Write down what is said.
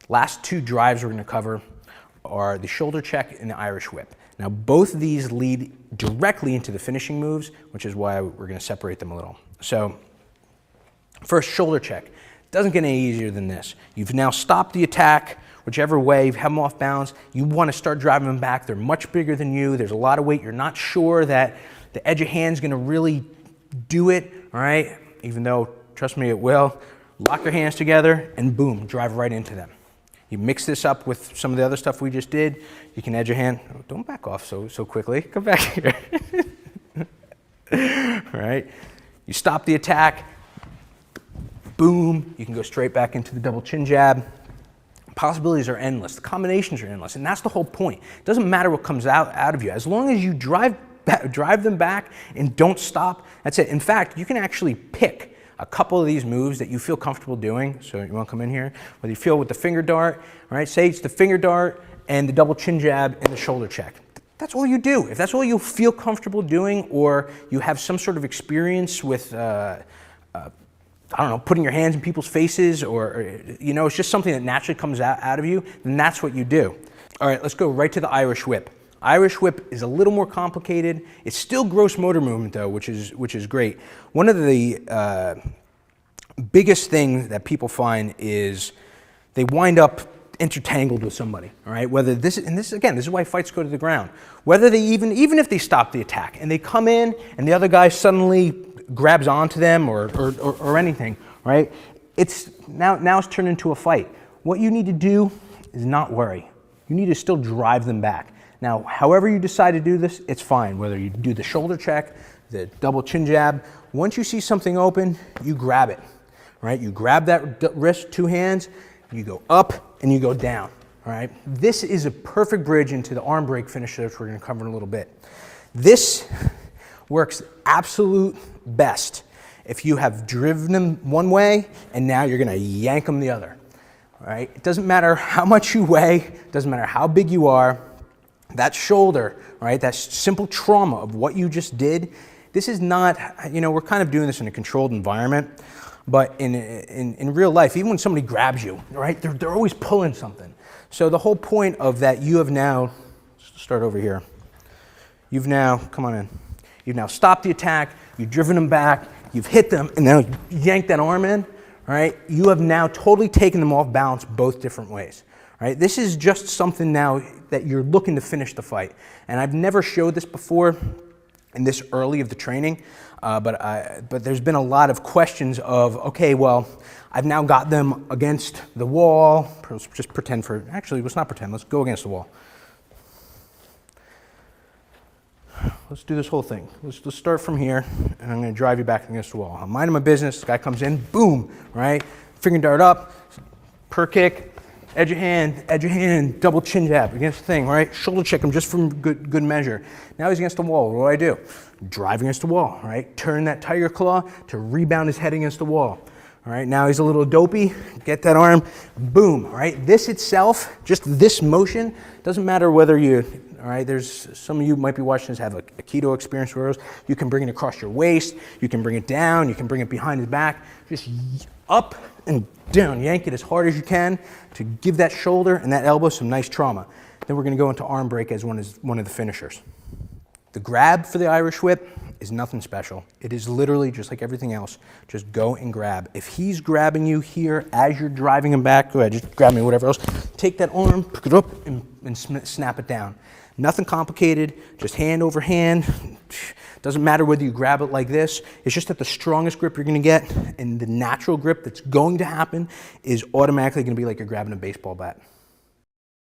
Last two drives we're going to cover are the shoulder check and the Irish whip. Now both of these lead directly into the finishing moves, which is why we're going to separate them a little. So first, shoulder check. Doesn't get any easier than this. You've now stopped the attack, whichever way, you've had them off balance. You want to start driving them back. They're much bigger than you. There's a lot of weight. You're not sure that the edge of hand's going to really do it, all right? Even though, trust me, it will. Lock your hands together and boom, drive right into them. You mix this up with some of the other stuff we just did. You can edge your hand. Oh, don't back off so quickly. Come back here. All right. You stop the attack. Boom. You can go straight back into the double chin jab. Possibilities are endless. The combinations are endless. And that's the whole point. It doesn't matter what comes out of you. As long as you drive them back and don't stop, that's it. In fact, you can actually pick a couple of these moves that you feel comfortable doing. So you want to come in here, whether you feel with the finger dart, all right? Say it's the finger dart and the double chin jab and the shoulder check. That's all you do. If that's all you feel comfortable doing, or you have some sort of experience with, I don't know, putting your hands in people's faces, or you know, it's just something that naturally comes out of you, then that's what you do. All right, let's go right to the Irish whip. Irish whip is a little more complicated. It's still gross motor movement though, which is great. One of the biggest things that people find is they wind up intertangled with somebody, all right? Whether this, and this again, this is why fights go to the ground. Whether they even if they stop the attack and they come in and the other guy suddenly grabs onto them or anything, right? It's now it's turned into a fight. What you need to do is not worry. You need to still drive them back. Now, however you decide to do this, it's fine. Whether you do the shoulder check, the double chin jab, once you see something open, you grab it, right? You grab that wrist, two hands, you go up and you go down, all right? This is a perfect bridge into the arm break finisher, which we're gonna cover in a little bit. This works absolute best if you have driven them one way and now you're gonna yank them the other, all right? It doesn't matter how much you weigh, it doesn't matter how big you are, that shoulder, right, that simple trauma of what you just did, this is not, you know, we're kind of doing this in a controlled environment, but in real life, even when somebody grabs you, right, they're always pulling something. So the whole point of that, you have now, start over here, you've now, come on in, you've now stopped the attack, you've driven them back, you've hit them, and now you yank that arm in, all right, you have now totally taken them off balance both different ways. Right? This is just something now that you're looking to finish the fight. And I've never showed this before in this early of the training, but there's been a lot of questions of, okay, well, I've now got them against the wall. Let's just pretend for, actually, let's not pretend, let's go against the wall. Let's do this whole thing. Let's start from here, and I'm gonna drive you back against the wall. I'm minding my business, this guy comes in, boom, right? Finger dart up, per kick, edge of hand, double chin jab against the thing, right? Shoulder check him just from good measure. Now he's against the wall. What do? Drive against the wall, right? Turn that tiger claw to rebound his head against the wall. All right, now he's a little dopey. Get that arm, boom, all right? This itself, just this motion, doesn't matter whether you, all right, there's some of you might be watching this have a keto experience where you can bring it across your waist, you can bring it down, you can bring it behind his back, just up and down, yank it as hard as you can to give that shoulder and that elbow some nice trauma. Then we're gonna go into arm break as one of the finishers. The grab for the Irish whip is nothing special. It is literally just like everything else. Just go and grab. If he's grabbing you here as you're driving him back, go ahead, just grab me, whatever else. Take that arm, pick it up, and snap it down. Nothing complicated, just hand over hand. Doesn't matter whether you grab it like this. It's just that the strongest grip you're gonna get and the natural grip that's going to happen is automatically gonna be like you're grabbing a baseball bat.